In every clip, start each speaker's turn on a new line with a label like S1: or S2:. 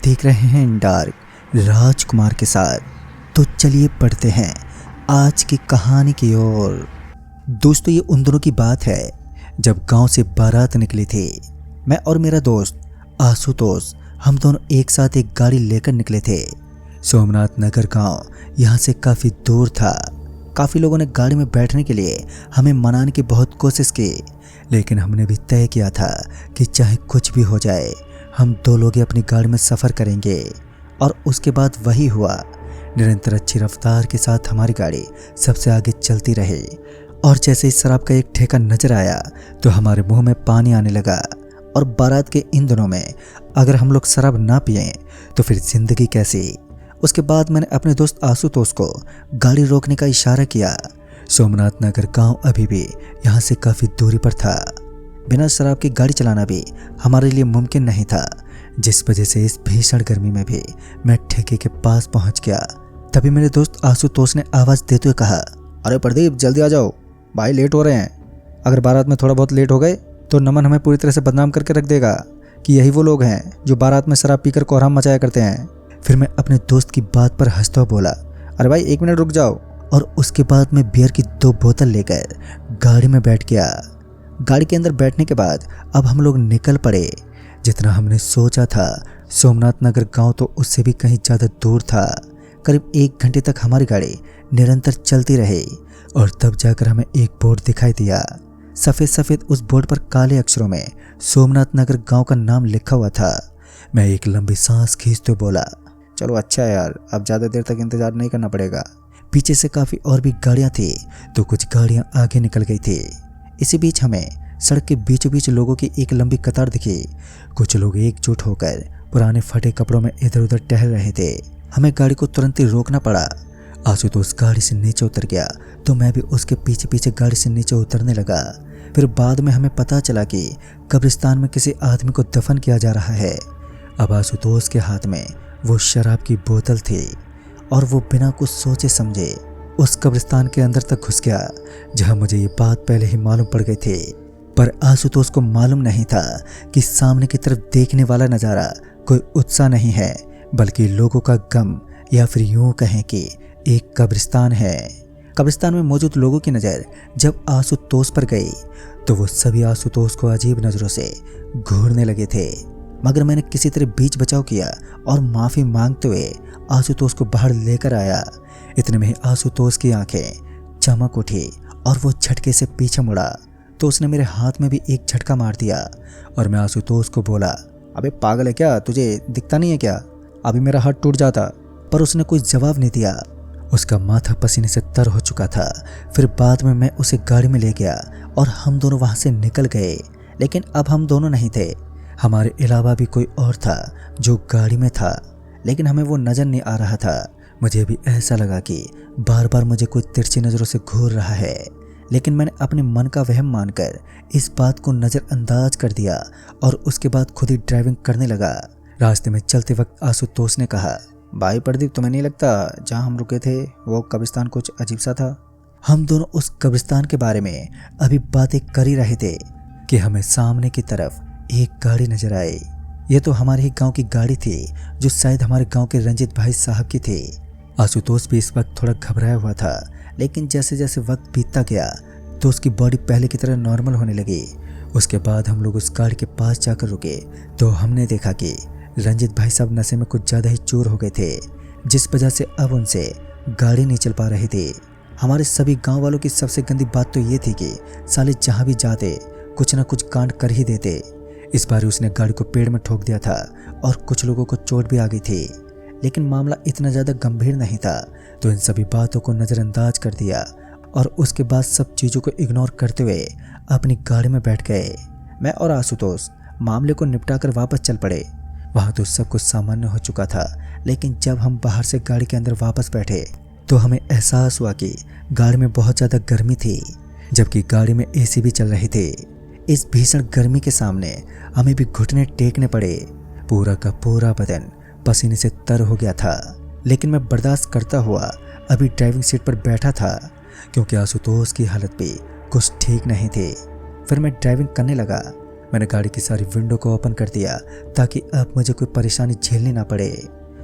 S1: देख रहे हैं डार्क राजकुमार के साथ। तो चलिए पढ़ते हैं आज की कहानी की ओर। दोस्तों, ये उन दोनों की बात है जब गांव से बारात निकली थी। मैं और मेरा दोस्त आशुतोष, हम दोनों एक साथ एक गाड़ी लेकर निकले थे। सोमनाथ नगर गांव यहाँ से काफ़ी दूर था। काफ़ी लोगों ने गाड़ी में बैठने के लिए हमें मनाने की बहुत कोशिश की, लेकिन हमने भी तय किया था कि चाहे कुछ भी हो जाए हम दो लोग ही अपनी गाड़ी में सफ़र करेंगे। और उसके बाद वही हुआ। निरंतर अच्छी रफ्तार के साथ हमारी गाड़ी सबसे आगे चलती रही और जैसे ही शराब का एक ठेका नजर आया तो हमारे मुंह में पानी आने लगा। और बारात के इन दिनों में अगर हम लोग शराब ना पिएं तो फिर जिंदगी कैसी। उसके बाद मैंने अपने दोस्त आशुतोष को गाड़ी रोकने का इशारा किया। सोमनाथ नगर गांव अभी भी यहाँ से काफ़ी दूरी पर था। बिना शराब की गाड़ी चलाना भी हमारे लिए मुमकिन नहीं था, जिस वजह से इस भीषण गर्मी में भी मैं ठेके के पास पहुँच गया। तभी मेरे दोस्त आशुतोष ने आवाज़ देते हुए कहा, अरे प्रदीप, जल्दी आ जाओ भाई, लेट हो रहे हैं। अगर बारात में थोड़ा बहुत लेट हो गए तो नमन हमें पूरी तरह से बदनाम करके रख देगा कि यही वो लोग हैं जो बारात में शराब पीकर कोहराम मचाया करते हैं। फिर मैं अपने दोस्त की बात पर हंसता हुआ बोला, अरे भाई 1 मिनट रुक जाओ। और उसके बाद मैं बियर की 2 बोतल लेकर गाड़ी में बैठ गया। गाड़ी के अंदर बैठने के बाद अब हम लोग निकल पड़े। जितना हमने सोचा था सोमनाथ नगर गांव तो उससे भी कहीं ज़्यादा दूर था। करीब 1 घंटे तक हमारी गाड़ी निरंतर चलती रही और तब जाकर हमें एक बोर्ड दिखाई दिया। सफ़ेद सफ़ेद उस बोर्ड पर काले अक्षरों में सोमनाथ नगर गांव का नाम लिखा हुआ था। मैं एक लंबी सांस खींचते बोला, चलो अच्छा है यार, अब ज़्यादा देर तक इंतज़ार नहीं करना पड़ेगा। पीछे से काफ़ी और भी गाड़ियाँ थी तो कुछ गाड़ियाँ आगे निकल गई थी। इसी बीच हमें सड़क के बीचों बीच लोगों की एक लंबी कतार दिखी। कुछ लोग एकजुट होकर पुराने फटे कपड़ों में इधर उधर टहल रहे थे। हमें गाड़ी को तुरंत ही रोकना पड़ा। आशुतोष गाड़ी से नीचे उतर गया तो मैं भी उसके पीछे पीछे गाड़ी से नीचे उतरने लगा। फिर बाद में हमें पता चला कि कब्रिस्तान में किसी आदमी को दफन किया जा रहा है। अब आशुतोष के हाथ में वो शराब की बोतल थी और वो बिना कुछ सोचे समझे उस कब्रिस्तान के अंदर तक घुस गया, जहां मुझे ये बात पहले ही मालूम पड़ गई थी। पर आशुतोष को मालूम नहीं था कि सामने की तरफ देखने वाला नज़ारा कोई उत्साह नहीं है, बल्कि लोगों का गम, या फिर यूं कहें कि एक कब्रिस्तान है। कब्रिस्तान में मौजूद लोगों की नज़र जब आशुतोष पर गई तो वो सभी आशुतोष को अजीब नज़रों से घूरने लगे थे। मगर मैंने किसी तरह बीच बचाव किया और माफ़ी मांगते हुए आशुतोष को बाहर लेकर आया। इतने में ही आशुतोष की आंखें चमक उठी और वो झटके से पीछे मुड़ा तो उसने मेरे हाथ में भी एक झटका मार दिया। और मैं आशुतोष को बोला, अबे पागल है क्या, तुझे दिखता नहीं है क्या, अभी मेरा हाथ टूट जाता। पर उसने कोई जवाब नहीं दिया। उसका माथा पसीने से तर हो चुका था। फिर बाद में मैं उसे गाड़ी में ले गया और हम दोनों वहाँ से निकल गए। लेकिन अब हम दोनों नहीं थे, हमारे अलावा भी कोई और था जो गाड़ी में था, लेकिन हमें वो नज़र नहीं आ रहा था। मुझे भी ऐसा लगा कि बार बार मुझे कोई तिरछी नज़रों से घूर रहा है, लेकिन मैंने अपने मन का वहम मानकर इस बात को नज़रअंदाज कर दिया और उसके बाद खुद ही ड्राइविंग करने लगा। रास्ते में चलते वक्त आशुतोष ने कहा, भाई प्रदीप, तुम्हें नहीं लगता जहाँ हम रुके थे वो कब्रिस्तान कुछ अजीब सा था? हम दोनों उस कब्रिस्तान के बारे में अभी बातें कर ही रहे थे कि हमें सामने की तरफ एक गाड़ी नजर आई। यह तो हमारे ही गांव की गाड़ी थी जो शायद हमारे गांव के रंजित भाई साहब की थी। आशुतोष भी इस वक्त थोड़ा घबराया हुआ था, लेकिन जैसे जैसे वक्त बीतता गया तो उसकी बॉडी पहले की तरह नॉर्मल होने लगी। उसके बाद हम लोग उस गाड़ी के पास जाकर रुके तो हमने देखा कि रंजित भाई साहब नशे में कुछ ज़्यादा ही चूर हो गए थे, जिस वजह से अब उनसे गाड़ी नहीं चल पा रही थी। हमारे सभी गाँव वालों की सबसे गंदी बात तो ये थी कि साले जहाँ भी जाते कुछ ना कुछ कांड कर ही देते। इस बार उसने गाड़ी को पेड़ में ठोक दिया था और कुछ लोगों को चोट भी आ गई थी, लेकिन मामला इतना ज़्यादा गंभीर नहीं था तो इन सभी बातों को नज़रअंदाज कर दिया और उसके बाद सब चीज़ों को इग्नोर करते हुए अपनी गाड़ी में बैठ गए। मैं और आशुतोष मामले को निपटाकर वापस चल पड़े। वहाँ तो सब कुछ सामान्य हो चुका था, लेकिन जब हम बाहर से गाड़ी के अंदर वापस बैठे तो हमें एहसास हुआ कि गाड़ी में बहुत ज़्यादा गर्मी थी, जबकि गाड़ी में एसी भी चल रही थी। इस भीषण गर्मी के सामने हमें भी घुटने टेकने पड़े। पूरा का पूरा बदन पसीने से तर हो गया था, लेकिन मैं बर्दाश्त करता हुआ अभी ड्राइविंग सीट पर बैठा था क्योंकि आशुतोष की हालत भी कुछ ठीक नहीं थी। फिर मैं ड्राइविंग करने लगा। मैंने गाड़ी की सारी विंडो को ओपन कर दिया ताकि अब मुझे कोई परेशानी झेलनी ना पड़े।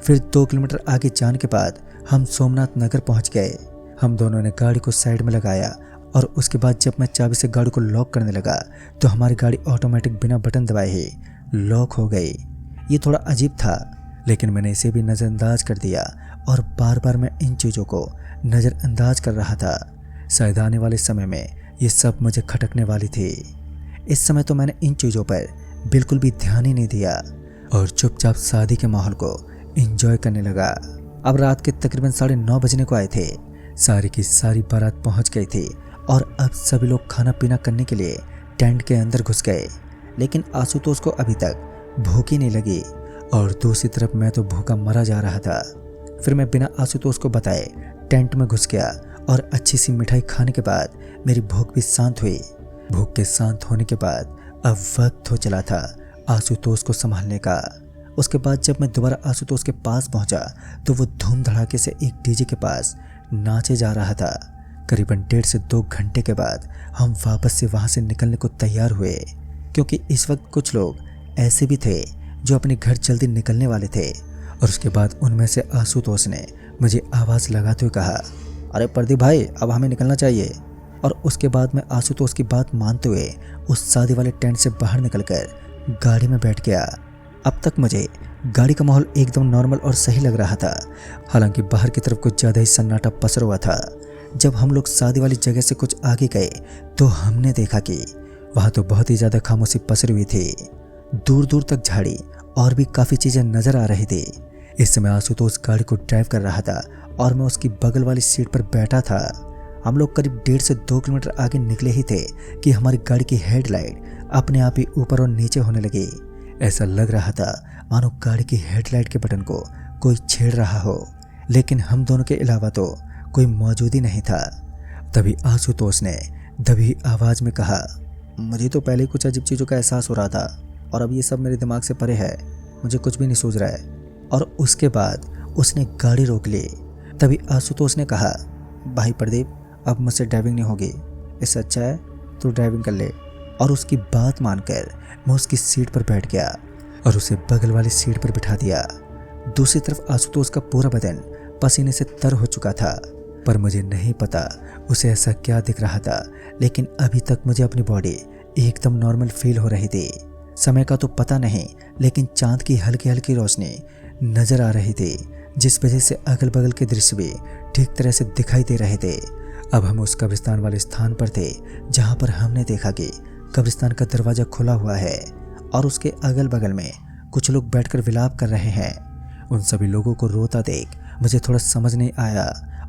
S1: फिर 2 किलोमीटर आगे जाने के बाद हम सोमनाथ नगर पहुंच गए। हम दोनों ने गाड़ी को साइड में लगाया और उसके बाद जब मैं चाबी से गाड़ी को लॉक करने लगा तो हमारी गाड़ी ऑटोमेटिक बिना बटन दबाए ही लॉक हो गई। ये थोड़ा अजीब था, लेकिन मैंने इसे भी नज़रअंदाज कर दिया और बार बार मैं इन चीज़ों को नज़रअंदाज कर रहा था। शायद आने वाले समय में ये सब मुझे खटकने वाली थी। इस समय तो मैंने इन चीज़ों पर बिल्कुल भी ध्यान ही नहीं दिया और चुपचाप शादी के माहौल को एंजॉय करने लगा। अब रात के तकरीबन 9:30 बजने को आए थे। सारी की सारी बारात पहुंच गई थी और अब सभी लोग खाना पीना करने के लिए टेंट के अंदर घुस गए। लेकिन आशुतोष को अभी तक भूख ही नहीं लगी और दूसरी तरफ मैं तो भूखा मरा जा रहा था। फिर मैं बिना आशुतोष को बताए टेंट में घुस गया और अच्छी सी मिठाई खाने के बाद मेरी भूख भी शांत हुई। भूख के शांत होने के बाद अब वक्त हो चला था आशुतोष को संभालने का। उसके बाद जब मैं दोबारा आशुतोष के पास पहुंचा तो वो धूम धड़ाके से एक डीजे के पास नाचे जा रहा था। करीबन 1.5 से 2 घंटे के बाद हम वापस से वहां से निकलने को तैयार हुए, क्योंकि इस वक्त कुछ लोग ऐसे भी थे जो अपने घर जल्दी निकलने वाले थे। और उसके बाद उनमें से आशुतोष ने मुझे आवाज़ लगाते हुए कहा, अरे प्रदीप भाई, अब हमें निकलना चाहिए। और उसके बाद मैं आशुतोष की बात मानते हुए उस शादी वाले टेंट से बाहर निकलकर गाड़ी में बैठ गया। अब तक मुझे गाड़ी का माहौल एकदम नॉर्मल और सही लग रहा था, हालांकि बाहर की तरफ कुछ ज़्यादा ही सन्नाटा पसरा हुआ था। जब हम लोग शादी वाली जगह से कुछ आगे गए तो हमने देखा कि वहाँ तो बहुत ही ज़्यादा खामोशी पसरी हुई थी। दूर दूर तक झाड़ी और भी काफ़ी चीज़ें नज़र आ रही थी। इस समय आशुतोष गाड़ी को ड्राइव कर रहा था और मैं उसकी बगल वाली सीट पर बैठा था। हम लोग करीब 1.5 से 2 किलोमीटर आगे निकले ही थे कि हमारी गाड़ी की हेडलाइट अपने आप ही ऊपर और नीचे होने लगी। ऐसा लग रहा था मानो गाड़ी की हेडलाइट के बटन को कोई छेड़ रहा हो, लेकिन हम दोनों के अलावा तो कोई मौजूद ही नहीं था। तभी आशुतोष ने दबी आवाज़ में कहा, मुझे तो पहले ही कुछ अजीब चीज़ों का एहसास हो रहा था और अब ये सब मेरे दिमाग से परे है, मुझे कुछ भी नहीं सूझ रहा है। और उसके बाद उसने गाड़ी रोक ली। तभी आशुतोष ने कहा, भाई प्रदीप, अब मुझसे ड्राइविंग नहीं होगी, इससे अच्छा है तू ड्राइविंग कर ले। और उसकी बात मानकर मैं उसकी सीट पर बैठ गया और उसे बगल वाली सीट पर बिठा दिया। दूसरी तरफ आशुतोष का पूरा बदन पसीने से तर हो चुका था, पर मुझे नहीं पता उसे ऐसा क्या दिख रहा था, लेकिन अभी तक मुझे अपनी बॉडी एकदम नॉर्मल फील हो रही थी। समय का तो पता नहीं, लेकिन चांद की हल्की हल्की रोशनी नजर आ रही थी, जिस वजह से अगल बगल के दृश्य भी ठीक तरह से दिखाई दे रहे थे। अब हम उस कब्रिस्तान वाले स्थान पर थे जहां पर हमने देखा कि कब्रिस्तान का दरवाजा खुला हुआ है और उसके अगल बगल में कुछ लोग बैठकर विलाप कर रहे हैं। उन सभी लोगों को रोता देख मुझे थोड़ा समझ नहीं आया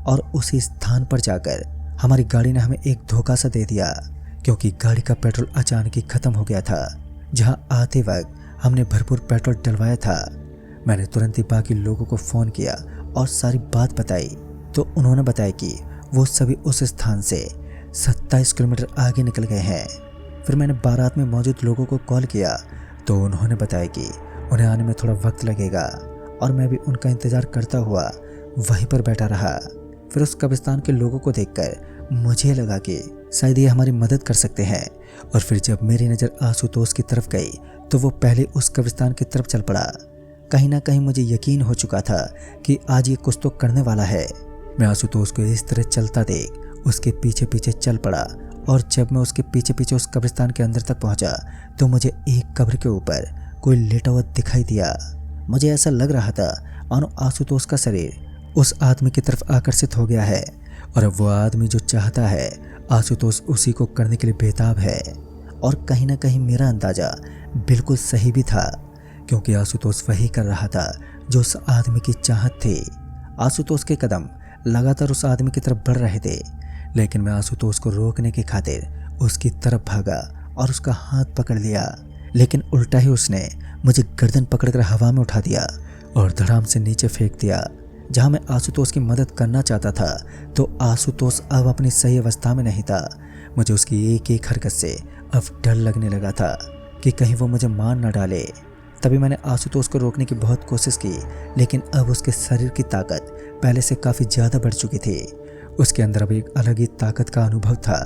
S1: और उसी स्थान पर जाकर हमारी गाड़ी ने हमें एक धोखा सा दे दिया, क्योंकि गाड़ी का पेट्रोल अचानक ही खत्म हो गया था। जहां आते वक्त हमने भरपूर पेट्रोल डलवाया था। मैंने तुरंत ही बाकी लोगों को फ़ोन किया और सारी बात बताई, तो उन्होंने बताया कि वो सभी उस स्थान से 27 किलोमीटर आगे निकल गए हैं। फिर मैंने बारात में मौजूद लोगों को कॉल किया तो उन्होंने बताया कि उन्हें आने में थोड़ा वक्त लगेगा और मैं भी उनका इंतज़ार करता हुआ वहीं पर बैठा रहा। फिर उस कब्रिस्तान के लोगों को देखकर मुझे लगा कि शायद ये हमारी मदद कर सकते हैं। और फिर जब मेरी नज़र आशुतोष की तरफ गई तो वो पहले उस कब्रिस्तान की तरफ चल पड़ा। कहीं ना कहीं मुझे यकीन हो चुका था कि आज ये कुछ तो करने वाला है। मैं आशुतोष को इस तरह चलता देख उसके पीछे पीछे चल पड़ा और जब मैं उसके पीछे पीछे उस कब्रिस्तान के अंदर तक पहुंचा तो मुझे एक कब्र के ऊपर कोई लेटा हुआ दिखाई दिया। मुझे ऐसा लग रहा था मानो आशुतोष का शरीर उस आदमी की तरफ आकर्षित हो गया है और अब वो आदमी जो चाहता है आशुतोष उसी को करने के लिए बेताब है। और कहीं ना कहीं मेरा अंदाज़ा बिल्कुल सही भी था, क्योंकि आशुतोष वही कर रहा था जो उस आदमी की चाहत थी। आशुतोष के कदम लगातार उस आदमी की तरफ बढ़ रहे थे, लेकिन मैं आशुतोष को रोकने की खातिर उसकी तरफ भागा और उसका हाथ पकड़ लिया, लेकिन उल्टा ही उसने मुझे गर्दन पकड़कर हवा में उठा दिया और धड़ाम से नीचे फेंक दिया। जहां मैं आशुतोष की मदद करना चाहता था तो आशुतोष अब अपनी सही अवस्था में नहीं था। मुझे उसकी एक एक हरकत से अब डर लगने लगा था कि कहीं वो मुझे मार न डाले। तभी मैंने आशुतोष को रोकने की बहुत कोशिश की, लेकिन अब उसके शरीर की ताकत पहले से काफ़ी ज़्यादा बढ़ चुकी थी। उसके अंदर अब एक अलग ही ताकत का अनुभव था।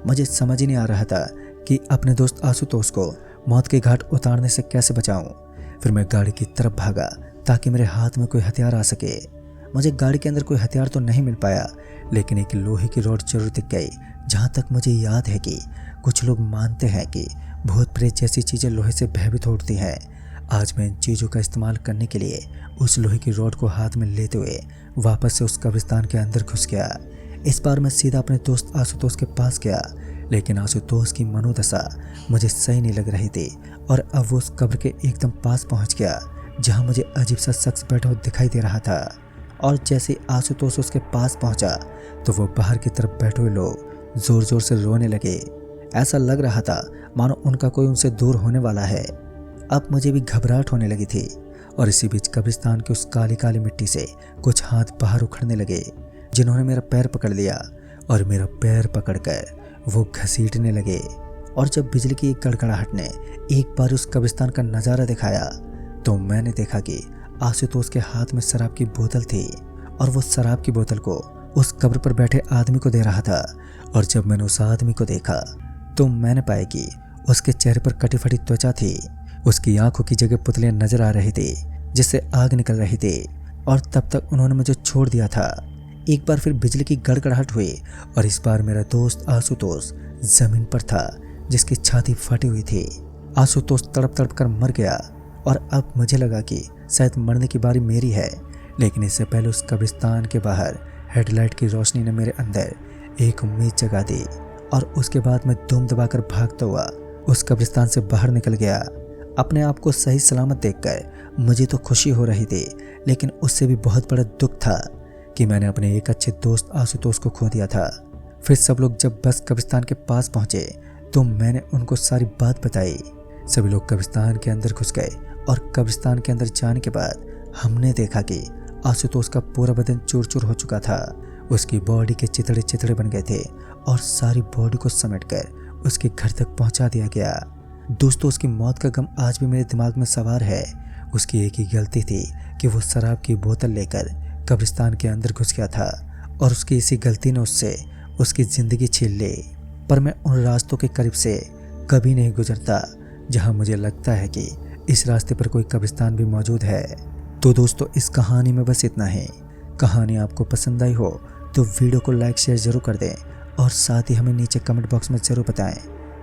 S1: मुझे समझ ही नहीं आ रहा था कि अपने दोस्त आशुतोष को मौत के घाट उतारने से कैसे बचाऊं। फिर मैं गाड़ी की तरफ भागा ताकि मेरे हाथ में कोई हथियार आ सके। मुझे गाड़ी के अंदर कोई हथियार तो नहीं मिल पाया, लेकिन एक लोहे की रॉड जरूर दिख गई। जहाँ तक मुझे याद है कि कुछ लोग मानते हैं कि भूत प्रेत जैसी चीज़ें लोहे से भयभीत होती हैं। आज मैं इन चीज़ों का इस्तेमाल करने के लिए उस लोहे की रॉड को हाथ में लेते हुए वापस से उस कब्रिस्तान के अंदर घुस गया। इस बार मैं सीधा अपने दोस्त आशुतोष के पास गया, लेकिन आशुतोष की मनोदशा मुझे सही नहीं लग रही थी और अब वो उस कब्र के एकदम पास पहुंच गया जहां मुझे अजीब सा शख्स बैठा हुआ दिखाई दे रहा था। और जैसे आशुतोष उसके पास पहुंचा तो वो बाहर की तरफ बैठे हुए लोग जोर जोर से रोने लगे। ऐसा लग रहा था मानो उनका कोई उनसे दूर होने वाला है। अब मुझे भी घबराहट होने लगी थी और इसी बीच कब्रिस्तान की उस काली काली मिट्टी से कुछ हाथ बाहर उखड़ने लगे, जिन्होंने मेरा पैर पकड़ लिया और मेरा पैर पकड़कर वो घसीटने लगे। और जब बिजली की एक गड़गड़ाहट ने एक बार उस कब्रिस्तान का नज़ारा दिखाया तो मैंने देखा कि आशुतोष के हाथ में शराब की बोतल थी और वो शराब की बोतल को उस कब्र पर बैठे आदमी को दे रहा था। और जब मैंने उस आदमी को देखा तो मैंने पाया कि उसके चेहरे पर कटी फटी त्वचा थी, उसकी आंखों की जगह पुतलियां नजर आ रही थी जिससे आग निकल रही थी। और तब तक उन्होंने मुझे छोड़ दिया था। एक बार फिर बिजली की गड़गड़ाहट हुई और इस बार मेरा दोस्त आशुतोष जमीन पर था जिसकी छाती फटी हुई थी। आशुतोष तड़प तड़प कर मर गया और अब मुझे लगा कि शायद मरने की बारी मेरी है। लेकिन इससे पहले उस कब्रिस्तान के बाहर हेडलाइट की रोशनी ने मेरे अंदर एक उम्मीद जगा दी और उसके बाद मैं दुम दबाकर भागता हुआ उस कब्रिस्तान से बाहर निकल गया। अपने आप को सही सलामत देखकर मुझे तो खुशी हो रही थी, लेकिन उससे भी बहुत बड़ा दुख था कि मैंने अपने एक अच्छे दोस्त आशुतोष को खो दिया था। फिर सब लोग जब बस कब्रिस्तान के पास पहुंचे तो मैंने उनको सारी बात बताई। सभी लोग कब्रिस्तान के अंदर घुस गए और कब्रिस्तान के अंदर जाने के बाद हमने देखा कि आशुतोष का पूरा बदन चूर चूर हो चुका था। उसकी बॉडी के चिथड़े चिथड़े बन गए थे और सारी बॉडी को समेटकर उसके घर तक पहुंचा दिया गया। दोस्तों, उसकी मौत का गम आज भी मेरे दिमाग में सवार है। उसकी एक ही गलती थी कि वो शराब की बोतल लेकर कब्रिस्तान के अंदर घुस गया था और उसकी इसी गलती ने उससे उसकी ज़िंदगी छीन ली। पर मैं उन रास्तों के करीब से कभी नहीं गुजरता जहां मुझे लगता है कि इस रास्ते पर कोई कब्रिस्तान भी मौजूद है। तो दोस्तों, इस कहानी में बस इतना ही। कहानी आपको पसंद आई हो तो वीडियो को लाइक शेयर ज़रूर कर दें और साथ ही हमें नीचे कमेंट बॉक्स में ज़रूर बताएं।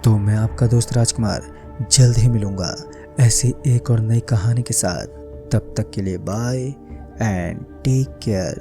S1: तो मैं आपका दोस्त राजकुमार जल्द ही मिलूँगा ऐसी एक और नई कहानी के साथ। तब तक के लिए बाय एंड टेक केयर।